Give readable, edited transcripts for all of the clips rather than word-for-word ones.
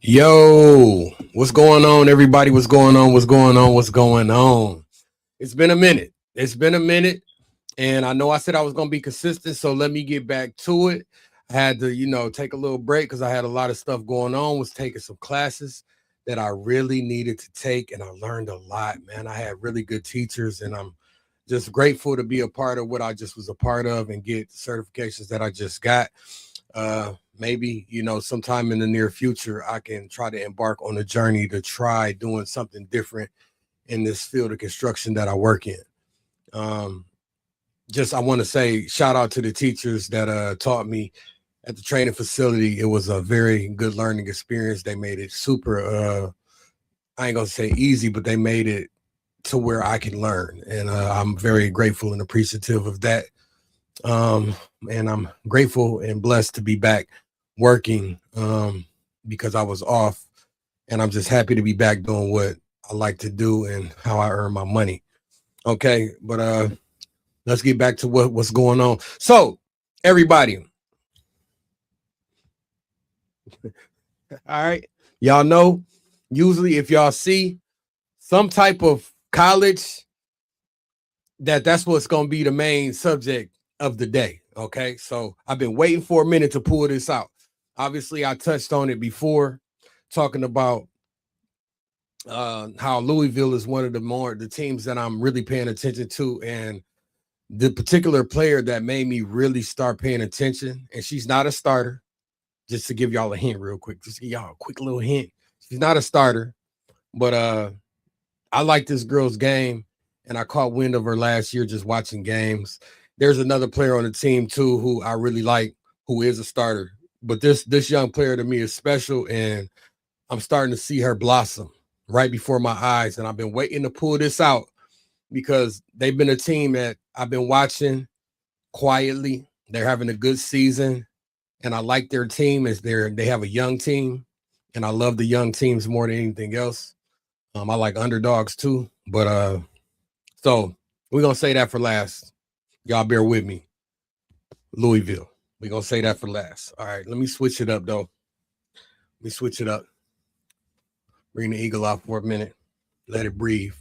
Yo, what's going on, everybody? What's going on? What's going on? What's going on? It's been a minute. It's been a minute. And I know I said I was going to be consistent. So let me get back to it. I had to, take a little break because I had a lot of stuff going on, was taking some classes that I really needed to take. And I learned a lot, man. I had really good teachers, and I'm just grateful to be a part of what I just was a part of and get the certifications that I just got. Maybe, sometime in the near future, I can try to embark on a journey to try doing something different in this field of construction that I work in. Um, just I want to say shout out to the teachers that taught me at the training facility. It was a very good learning experience. They made it super I ain't gonna say easy, but they made it to where I can learn. And I'm very grateful and appreciative of that. Um, and I'm grateful and blessed to be back working because I was off, and I'm just happy to be back doing what I like to do and how I earn my money. Okay, but let's get back to what's going on. So, everybody, all right, y'all know. Usually, if y'all see some type of college, that's what's going to be the main subject of the day. Okay, so I've been waiting for a minute to pull this out. Obviously, I touched on it before, talking about how Louisville is one of the teams that I'm really paying attention to, and the particular player that made me really start paying attention. And she's not a starter. Just to give y'all a hint, real quick, just give y'all a quick little hint. She's not a starter, but I like this girl's game, and I caught wind of her last year just watching games. There's another player on the team too who I really like, who is a starter. But this young player to me is special, and I'm starting to see her blossom right before my eyes. And I've been waiting to pull this out because they've been a team that I've been watching quietly. They're having a good season, and I like their team as they have a young team, and I love the young teams more than anything else. I like underdogs too, but so we're gonna say that for last. Y'all bear with me. Louisville. We're gonna say that for last. All right, let me switch it up though. Let me switch it up. Bring the eagle out for a minute. Let it breathe.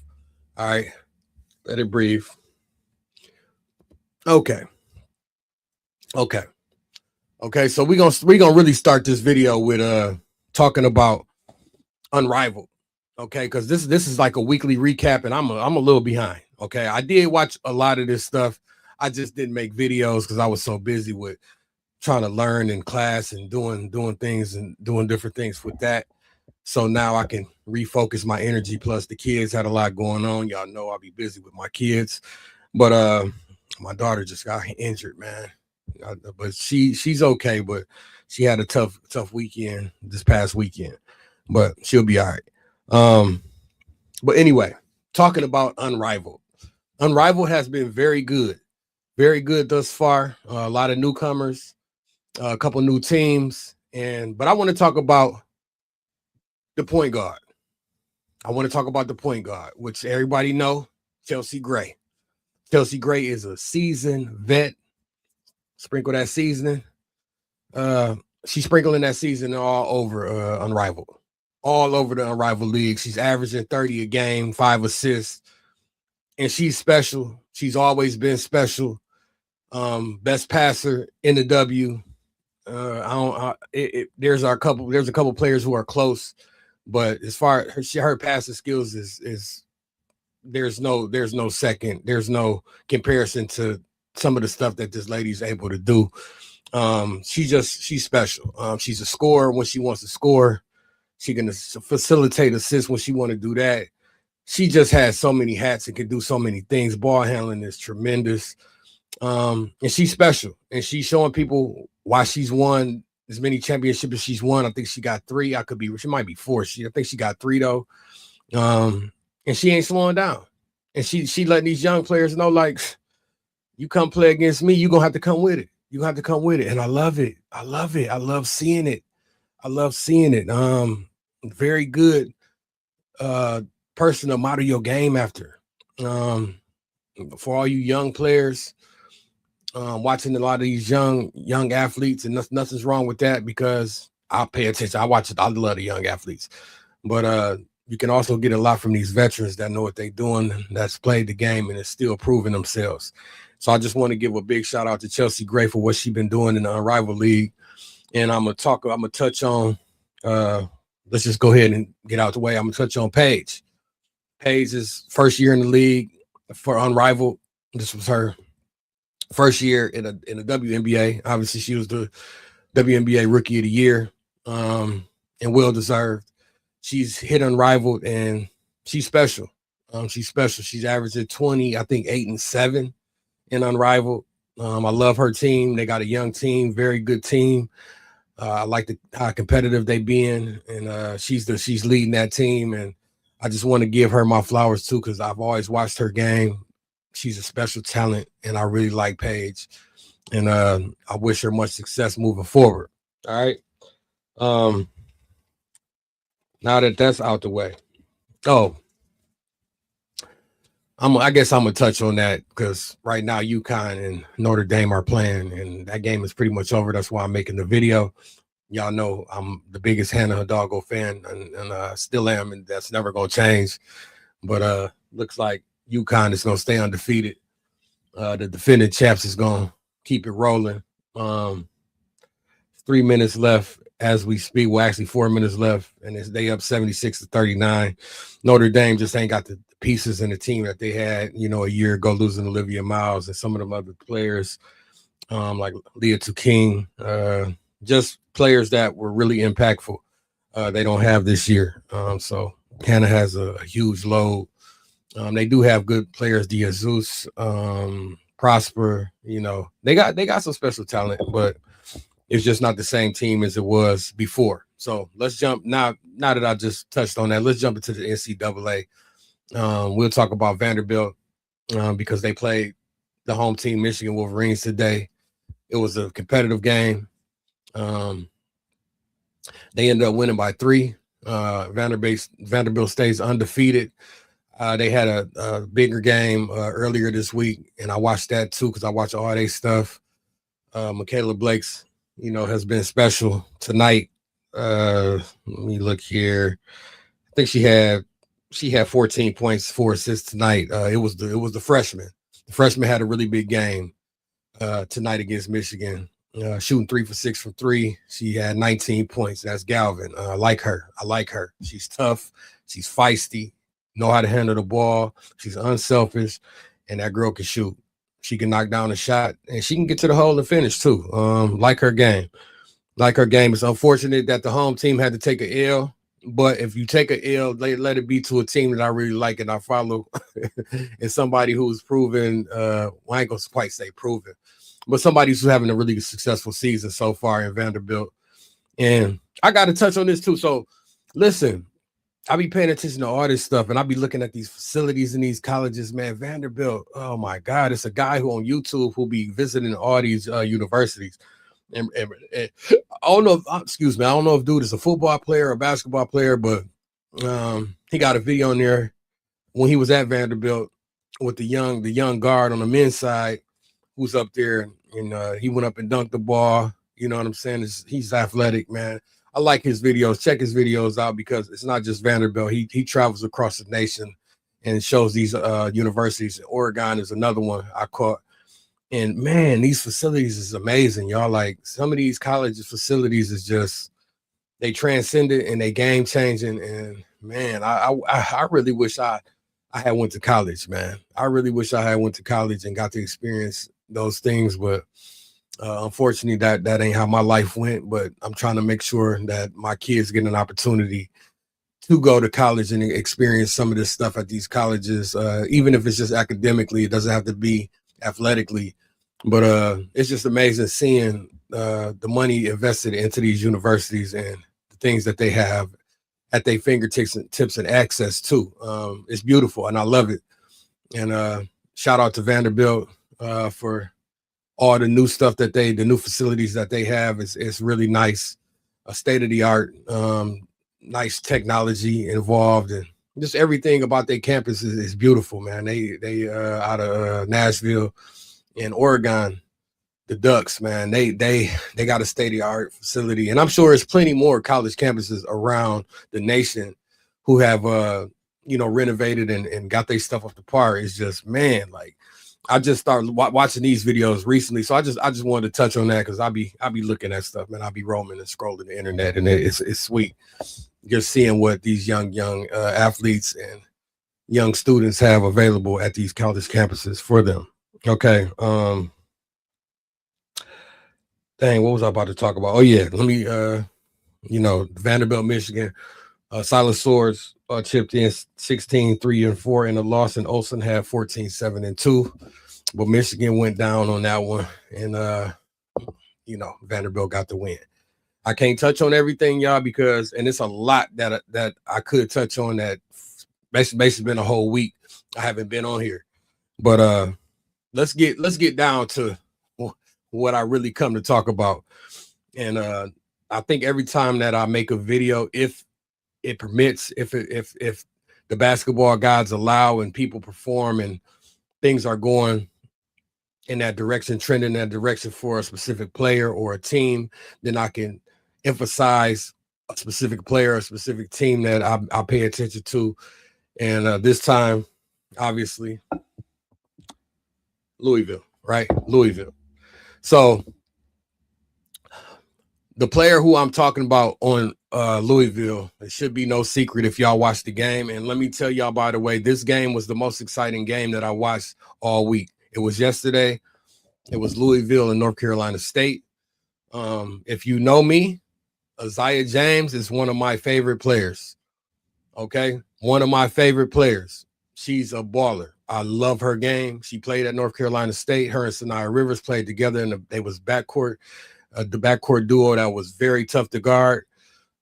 All right. Let it breathe. Okay. Okay. Okay. So we're gonna really start this video with talking about Unrivaled. Okay, because this is like a weekly recap, and I'm a little behind. Okay. I did watch a lot of this stuff. I just didn't make videos because I was so busy with trying to learn in class and doing things and doing different things with that. So now I can refocus my energy. Plus, the kids had a lot going on. Y'all know I'll be busy with my kids, but my daughter just got injured, man. But she's okay. But she had a tough weekend this past weekend, but she'll be all right. Um, but anyway, talking about Unrivaled. Unrivaled has been very good thus far. A lot of newcomers, a couple new teams, and but I want to talk about the point guard. I want to talk about the point guard, which everybody know, Chelsea Gray. Chelsea Gray is a seasoned vet. Sprinkle that seasoning. Uh, she's sprinkling that seasoning all over Unrivaled, all over the Unrivaled league. She's averaging 30 a game, 5 assists, and she's special. She's always been special. Best passer in the W. I don't. There's a couple players who are close, but as far as her passing skills is there's no second, there's no comparison to some of the stuff that this lady's able to do. She's special. She's a scorer when she wants to score. She can facilitate assists when she want to do that. She just has so many hats and can do so many things. Ball handling is tremendous. And she's special, and she's showing people why she's won as many championships as she's won. I think she got 3. She might be 4. I think she got 3 though. And she ain't slowing down. And she letting these young players know, like, you come play against me, you're gonna have to come with it. You have to come with it. And I love it. I love it. I love seeing it. I love seeing it. Very good person to model your game after. For all you young players, watching a lot of these young athletes, and nothing's wrong with that, because I pay attention. I watch it. I love the young athletes, but you can also get a lot from these veterans that know what they're doing, that's played the game and is still proving themselves. So I just want to give a big shout out to Chelsea Gray for what she's been doing in the Unrivaled League. And I'm gonna touch on let's just go ahead and get out the way. I'm gonna touch on Paige. Paige's first year in the league for Unrivaled. This was her first year in the WNBA. Obviously, she was the WNBA Rookie of the Year, and well deserved. She's hit Unrivaled, and she's special. She's special. She's averaging 20, I think 8-7 in Unrivaled. I love her team. They got a young team, very good team. I like how competitive they being, and she's leading that team. And I just want to give her my flowers too, because I've always watched her game. She's a special talent, and I really like Paige. And I wish her much success moving forward. All right. Now that that's out the way. Oh, I guess I'm gonna touch on that because right now UConn and Notre Dame are playing, and that game is pretty much over. That's why I'm making the video. Y'all know I'm the biggest Hannah Hidalgo fan, and still am, and that's never gonna change. But looks like UConn is gonna stay undefeated. The defending champs is gonna keep it rolling. 3 minutes left as we speak. Well, actually 4 minutes left, and they up 76-39. Notre Dame just ain't got the pieces in the team that they had, a year ago, losing Olivia Miles and some of them other players, like Leah King, just players that were really impactful. They don't have this year. So Hannah has a huge load. They do have good players, DeJesus, Prosper, they got some special talent, but it's just not the same team as it was before. So let's jump now that I just touched on that, let's jump into the NCAA. We'll talk about Vanderbilt because they played the home team, Michigan Wolverines, today. It was a competitive game. They ended up winning by 3. Vanderbilt stays undefeated. They had a bigger game earlier this week, and I watched that too because I watch all their stuff. Michaela Blake's, has been special tonight. Let me look here. I think she had 14 points, 4 assists tonight. It was the freshman. The freshman had a really big game tonight against Michigan. Shooting 3 for 6 from 3. She had 19 points. That's Galvin. I like her. She's tough. She's feisty. Know how to handle the ball. She's unselfish, and that girl can shoot. She can knock down a shot, and she can get to the hole and finish too. Like her game. It's unfortunate that the home team had to take an L, but if you take an L, let it be to a team that I really like and I follow, and somebody who's proven. I ain't gonna quite say proven, but somebody who's having a really successful season so far in Vanderbilt. And I got to touch on this too. So, listen. I be paying attention to all this stuff, and I be looking at these facilities in these colleges, man. Vanderbilt, oh my God, it's a guy who on YouTube who be visiting all these universities. And I don't know if, I don't know if dude is a football player or a basketball player, but he got a video in there when he was at Vanderbilt with the young guard on the men's side who's up there, and he went up and dunked the ball. You know what I'm saying? He's athletic, man. I like his videos. Check his videos out because it's not just Vanderbilt. He travels across the nation and shows these universities. Oregon is another one I caught. And man, these facilities is amazing, y'all. Like some of these college facilities is just they transcend it and they game changing. And man, I really wish I had went to college, man. I really wish I had went to college and got to experience those things, but unfortunately, that ain't how my life went, but I'm trying to make sure that my kids get an opportunity to go to college and experience some of this stuff at these colleges, even if it's just academically. It doesn't have to be athletically, but it's just amazing seeing the money invested into these universities and the things that they have at their fingertips and access to. It's beautiful, and I love it. And shout out to Vanderbilt for all the new stuff the new facilities that they have. Is really nice, a state-of-the-art, nice technology involved, and just everything about their campus is beautiful, man. They out of Nashville in Oregon. the Ducks, man, they got a state-of-the-art facility, and I'm sure there's plenty more college campuses around the nation who have renovated and got their stuff up to par. It's just, man, like I just started watching these videos recently, so I just wanted to touch on that because I be looking at stuff, man. I be roaming and scrolling the internet, and it's sweet just seeing what these young athletes and young students have available at these college campuses for them. Okay. Dang, what was I about to talk about? Oh yeah, let me Vanderbilt, Michigan. Silas Swords chipped in 16-3-4 in the loss, and Olsen had 14-7-2. But Michigan went down on that one, and Vanderbilt got the win. I can't touch on everything, y'all, because it's a lot that I could touch on that basically been a whole week. I haven't been on here. But let's get down to what I really come to talk about. And I think every time that I make a video, if it permits, if the basketball gods allow and people perform and things are going in that direction, trending in that direction for a specific player or a team, then I can emphasize a specific player, a specific team that I pay attention to. And this time, obviously, Louisville, right? Louisville. So the player who I'm talking about on Louisville, it should be no secret if y'all watched the game. And let me tell y'all, by the way, this game was the most exciting game that I watched all week. It was yesterday. It was Louisville and North Carolina State. If you know me, Isaiah James is one of my favorite players. Okay, one of my favorite players. She's a baller. I love her game. She played at North Carolina State. Her and Sanaya Rivers played together, and they was backcourt, the backcourt duo that was very tough to guard.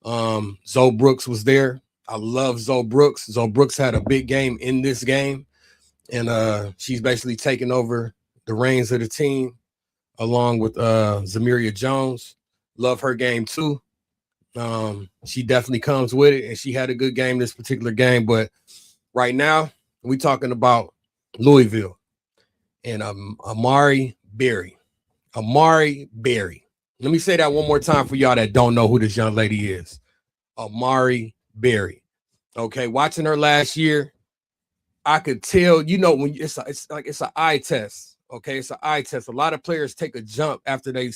Zoe Brooks was there. I love Zoe Brooks. Zoe Brooks had a big game in this game, and she's basically taking over the reins of the team along with Zamiria Jones. Love her game too. She definitely comes with it, and she had a good game this particular game. But right now, we talking about Louisville and Amari Berry. Amari Berry. Let me say that one more time for y'all that don't know who this young lady is. Amari Berry. Okay, watching her last year, I could tell, when it's an eye test. Okay, it's an eye test. A lot of players take a jump after they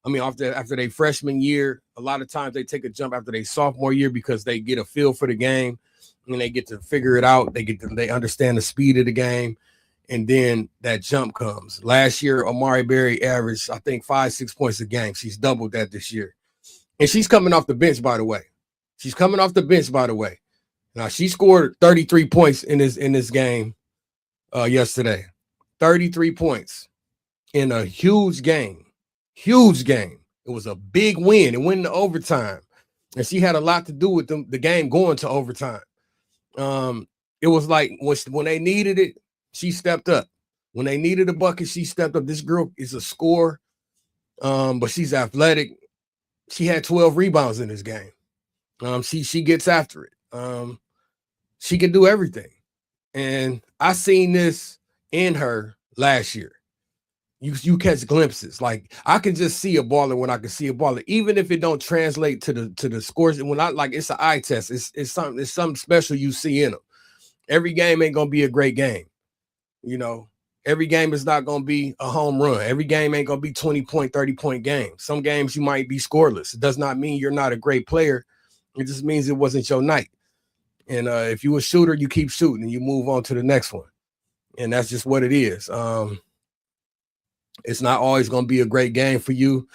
after their freshman year. A lot of times they take a jump after their sophomore year because they get a feel for the game and they get to figure it out. They understand the speed of the game, and then that jump comes. Last year, Amari Berry averaged, I think, 5-6 points a game. She's doubled that this year, and she's coming off the bench, by the way. Now she scored 33 points in this game yesterday. 33 points in a huge game. It was a big win. It went into overtime, and she had a lot to do with the game going to overtime. It was like when they needed it, she stepped up. When they needed a bucket, she stepped up. This girl is a scorer, but she's athletic. She had 12 rebounds in this game. She gets after it. She can do everything, and I seen this in her last year. You catch glimpses. Like I can just see a baller when I can see a baller, even if it don't translate to the scores. And when it's an eye test, it's something special you see in them. Every game ain't gonna be a great game. Every game is not gonna be a home run. Every game ain't gonna be 20-point, 30-point game. Some games you might be scoreless. It does not mean you're not a great player. It just means it wasn't your night. And if you a shooter, you keep shooting and you move on to the next one. And that's just what it is. It's not always going to be a great game for you.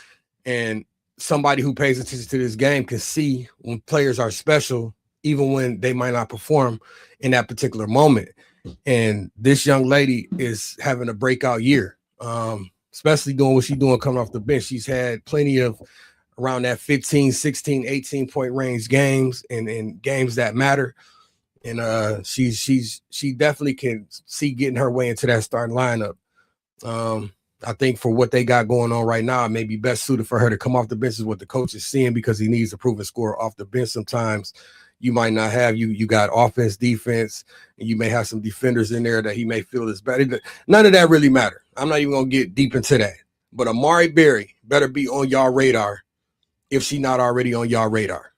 And somebody who pays attention to this game can see when players are special, even when they might not perform in that particular moment. And this young lady is having a breakout year, especially doing what she's doing coming off the bench. She's had plenty of around that 15, 16, 18-point range games and games that matter. And she definitely can see getting her way into that starting lineup. I think for what they got going on right now, it may be best suited for her to come off the bench is what the coach is seeing, because he needs a proven scorer off the bench. Sometimes you might not have you got offense, defense, and you may have some defenders in there that he may feel is better. None of that really matter. I'm not even gonna get deep into that. But Amari Berry better be on y'all radar if she not already on y'all radar.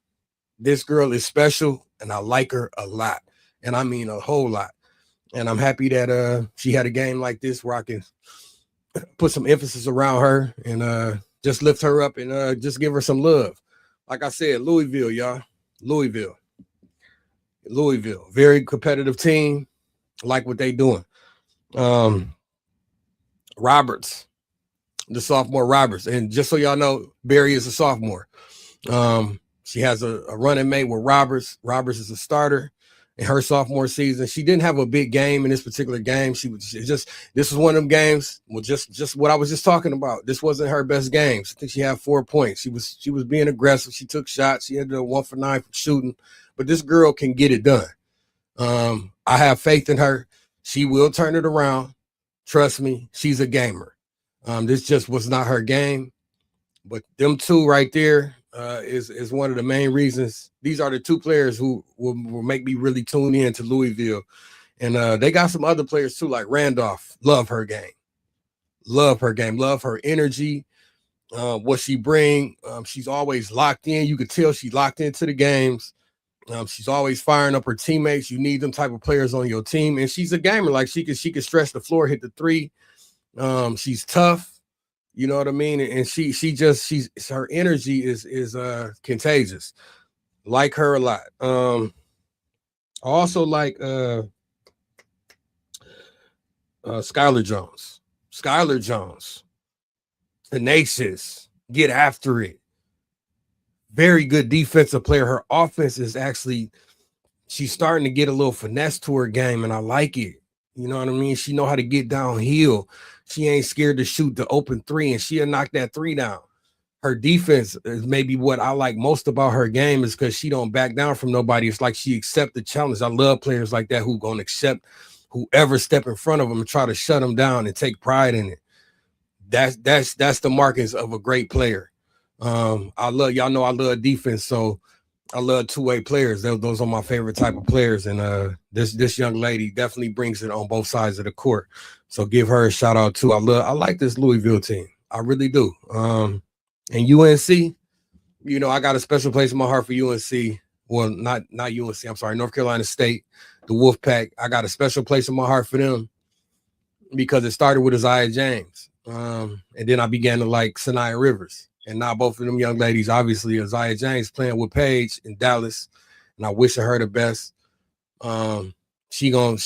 This girl is special, and I like her a lot, and I mean a whole lot. And I'm happy that she had a game like this where I can put some emphasis around her and just lift her up and just give her some love. Like I said, Louisville, y'all. Louisville. Very competitive team. Like what they doing. Roberts, the sophomore Roberts. And just so y'all know, Barry is a sophomore. She has a running mate with Roberts. Roberts is a starter in her sophomore season. She didn't have a big game in this particular game. This was one of them games. Well, just what I was just talking about. This wasn't her best game. I think she had 4 points. She was being aggressive. She took shots. She ended up 1 for 9 from shooting. But this girl can get it done. I have faith in her. She will turn it around. Trust me, she's a gamer. This just was not her game. But them two right there is one of the main reasons. These are the two players who will make me really tune in to Louisville. And they got some other players too, like Randolph. Love her game. Love her game. Love her energy. What she bring. She's always locked in. You could tell she's locked into the games. She's always firing up her teammates. You need them type of players on your team. And she's a gamer. Like she can stretch the floor, hit the three. She's tough. You know what I mean? And her energy is contagious. Like her a lot. I also like Skylar Jones. Skylar Jones. Tenacious. Get after it. Very good defensive player. Her offense is actually, she's starting to get a little finesse to her game, and I like it. You know what I mean? She know how to get downhill. She ain't scared to shoot the open three, and she'll knock that three down. Her defense is maybe what I like most about her game is because she don't back down from nobody. It's like she accept the challenge. I love players like that who gonna accept whoever step in front of them and try to shut them down and take pride in it. That's the markings of a great player. I love defense, so I love two-way players. Those are my favorite type of players, and this young lady definitely brings it on both sides of the court. So give her a shout out too. I like this Louisville team. I really do. And UNC, you know, I got a special place in my heart for UNC. Well, not UNC. I'm sorry, North Carolina State, the Wolfpack. I got a special place in my heart for them because it started with Isaiah James, and then I began to like Sanaya Rivers. And now both of them young ladies, obviously, Isaiah James playing with Paige in Dallas, and I wish her the best. She gonna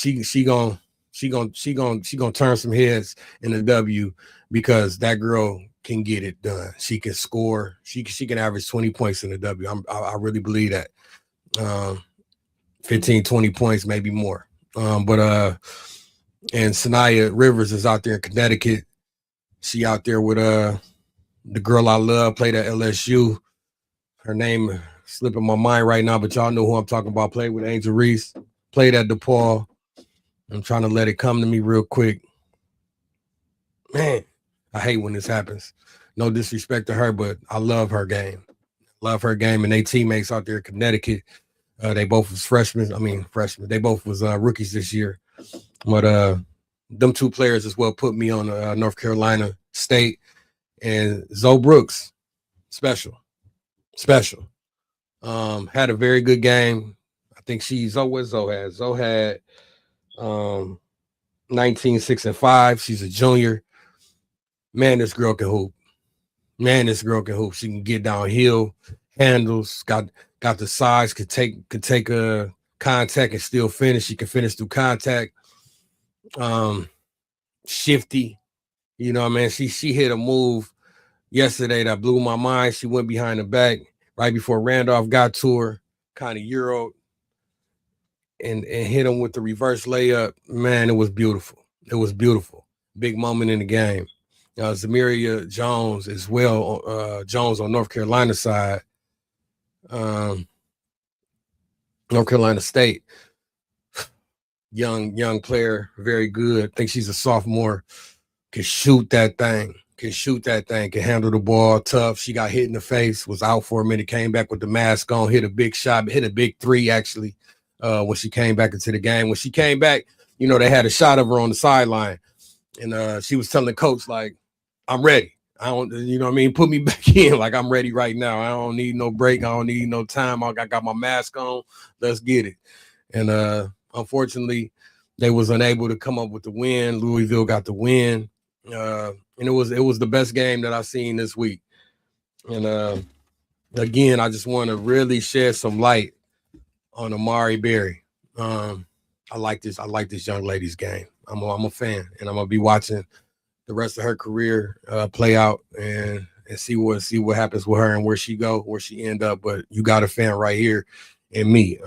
turn some heads in the W because that girl can get it done. She can score. She can average 20 points in the W. I really believe that. 15, 20 points, maybe more. And Sanaya Rivers is out there in Connecticut. She out there with the girl I love, played at LSU. Her name slipping my mind right now, but y'all know who I'm talking about. Played with Angel Reese, played at DePaul. I'm trying to let it come to me real quick. Man, I hate when this happens. No disrespect to her, but I love her game. Love her game, and they teammates out there in Connecticut. They both was freshmen. They both was rookies this year. But them two players as well put me on North Carolina State. And Zoe Brooks, special. Had a very good game. I think Zoe had 19, 6, and 5. She's a junior. Man, this girl can hoop. She can get downhill, handles, got the size, could take a contact and still finish. She can finish through contact. Shifty. You know what I mean? She hit a move yesterday that blew my mind. She went behind the back right before Randolph got to her, kind of Euro and hit him with the reverse layup. Man, it was beautiful. Big moment in the game. Zamiria Jones as well. Jones on North Carolina side. North Carolina State. Young player, very good. I think she's a sophomore. Can shoot that thing. Can handle the ball, tough. She got hit in the face, was out for a minute, came back with the mask on, hit a big shot, hit a big three actually when she came back into the game. When she came back, you know, they had a shot of her on the sideline, and she was telling the coach, like, I'm ready. I don't, you know what I mean? Put me back in. Like, I'm ready right now. I don't need no break. I don't need no time. I got my mask on. Let's get it. And unfortunately, they was unable to come up with the win. Louisville got the win. And it was the best game that I've seen this week. And again, I just want to really shed some light on Amari Berry. I like this. I like this young lady's game. I'm a fan, and I'm gonna be watching the rest of her career play out and see what happens with her and where she end up. But you got a fan right here in me.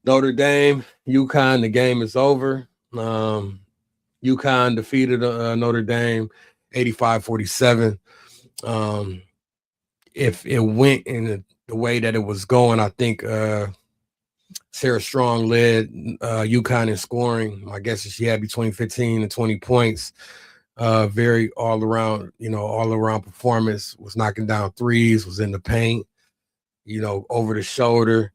Notre Dame, UConn, the game is over. UConn defeated Notre Dame 85-47. If it went in the way that it was going, I think Sarah Strong led UConn in scoring. My guess is she had between 15 and 20 points. Very all around performance, was knocking down threes, was in the paint, over the shoulder,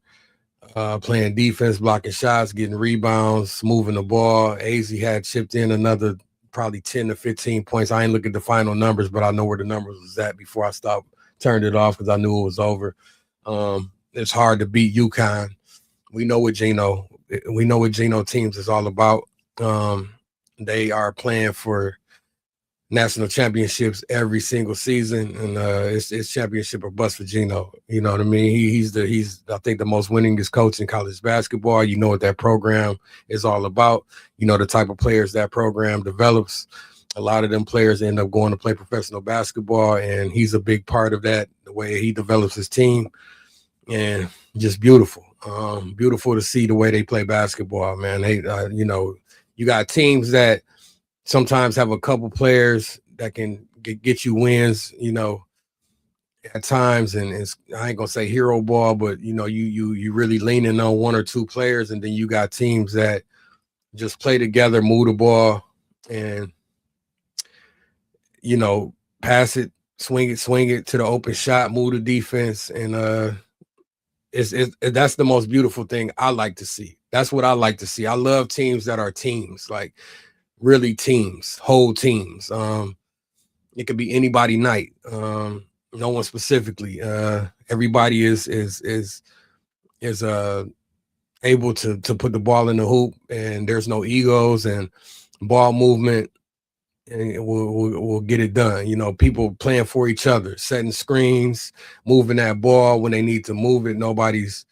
playing defense, blocking shots, getting rebounds, moving the ball. AZ had chipped in another probably 10 to 15 points. I ain't look at the final numbers, but I know where the numbers was at before I turned it off because I knew it was over. It's hard to beat UConn. We know what Geno teams is all about. They are playing for national championships every single season, and it's championship or bust for Geno. You know what I mean? He's I think the most winningest coach in college basketball. You know what that program is all about. You know the type of players that program develops. A lot of them players end up going to play professional basketball, and he's a big part of that. The way he develops his team, and just beautiful. Beautiful to see the way they play basketball, man. They, you got teams that sometimes have a couple players that can get you wins, at times, and I ain't gonna say hero ball, but you really leaning on one or two players, and then you got teams that just play together, move the ball, and pass it, swing it to the open shot, move the defense, and that's the most beautiful thing I like to see. That's what I like to see. I love teams that are teams, like really teams, whole teams. It could be anybody night. No one specifically. Everybody is able to put the ball in the hoop, and there's no egos and ball movement, and we'll get it done. People playing for each other, setting screens, moving that ball when they need to move it. Nobody's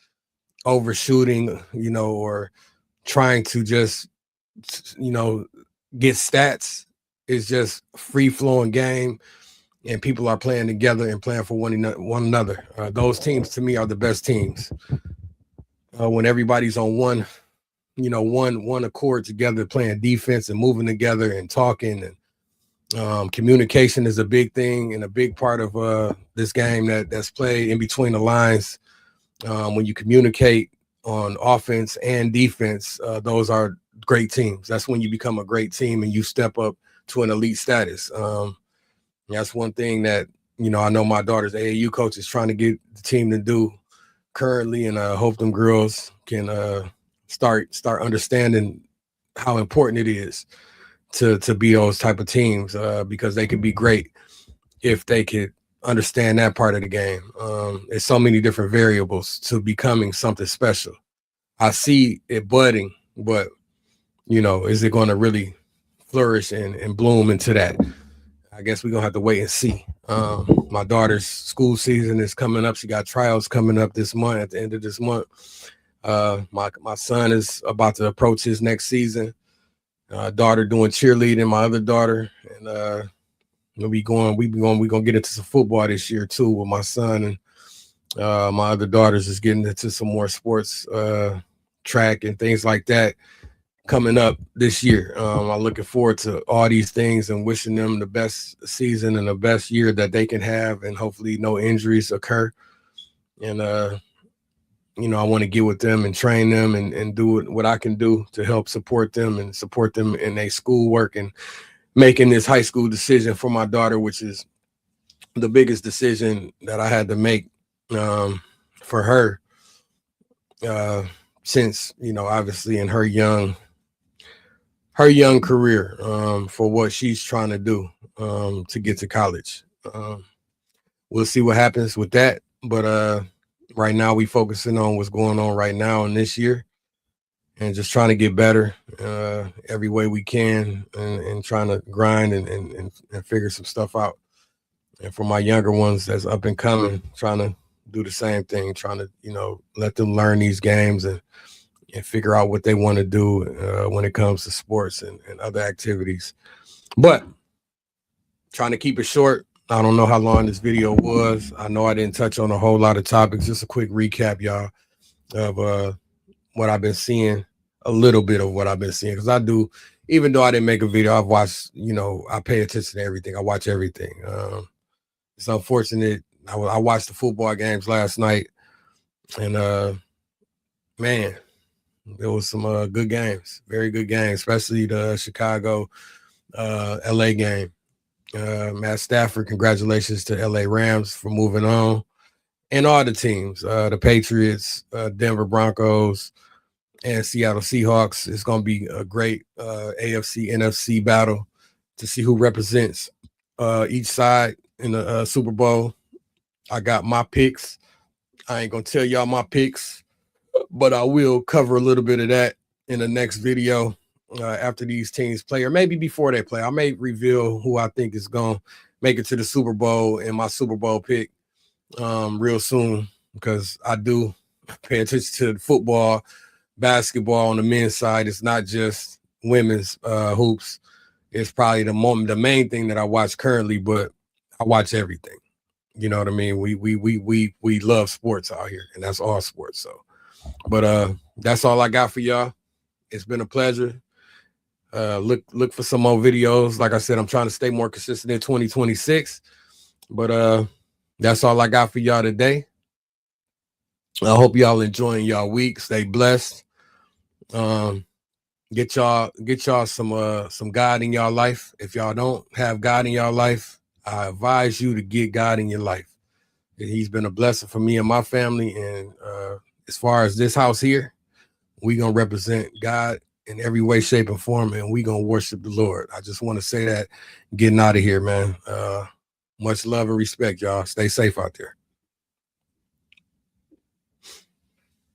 overshooting, or trying to just, get stats. It's just free flowing game, and people are playing together and playing for one another. Those teams to me are the best teams. When everybody's on one accord together, playing defense and moving together and talking, and communication is a big thing and a big part of this game that's played in between the lines. When you communicate on offense and defense, those are great teams. That's when you become a great team and you step up to an elite status. That's one thing that, I know my daughter's AAU coach is trying to get the team to do currently, and I hope them girls can start understanding how important it is to be those type of teams, because they can be great if they could understand that part of the game. There's so many different variables to becoming something special. I see it budding, but is it going to really flourish and bloom into that? I guess we're gonna have to wait and see. My daughter's school season is coming up. She got trials coming up this month, at the end of this month. My son is about to approach his next season. Daughter doing cheerleading, my other daughter, and we're gonna get into some football this year too with my son, and my other daughters is getting into some more sports, track and things like that coming up this year. I'm looking forward to all these things and wishing them the best season and the best year that they can have, and hopefully no injuries occur. And I want to get with them and train them and do what I can do to help support them in their schoolwork and making this high school decision for my daughter, which is the biggest decision that I had to make for her, since obviously in her young her young career for what she's trying to do to get to college. We'll see what happens with that. But right now we focusing on what's going on right now in this year and just trying to get better every way we can and trying to grind and figure some stuff out. And for my younger ones that's up and coming, trying to do the same thing, trying to, let them learn these games and figure out what they want to do when it comes to sports and other activities. But trying to keep it short. I don't know how long this video was. I know I didn't touch on a whole lot of topics. Just a quick recap, y'all, of what I've been seeing, a little bit of what I've been seeing. Because I do, even though I didn't make a video, I've watched, I pay attention to everything. I watch everything. It's unfortunate. I watched the football games last night, and man, there was some good games, very good games, especially the Chicago LA game. Matt Stafford, congratulations to LA Rams for moving on, and all the teams, the Patriots, Denver Broncos, and Seattle Seahawks. It's going to be a great AFC NFC battle to see who represents each side in the Super Bowl. I got my picks. I ain't going to tell y'all my picks, but I will cover a little bit of that in the next video after these teams play, or maybe before they play. I may reveal who I think is going to make it to the Super Bowl in my Super Bowl pick real soon, because I do pay attention to football, basketball on the men's side. It's not just women's hoops. It's probably the main thing that I watch currently, but I watch everything. You know what I mean? We love sports out here, and that's all sports. So, but that's all I got for y'all. It's been a pleasure. Look for some more videos. Like I said, I'm trying to stay more consistent in 2026. But that's all I got for y'all today. I hope y'all enjoying y'all week. Stay blessed. Get y'all some God in y'all life. If y'all don't have God in y'all life, I advise you to get God in your life. He's been a blessing for me and my family. And as far as this house here, we're going to represent God in every way, shape, and form, and we're going to worship the Lord. I just want to say that getting out of here, man. Much love and respect, y'all. Stay safe out there.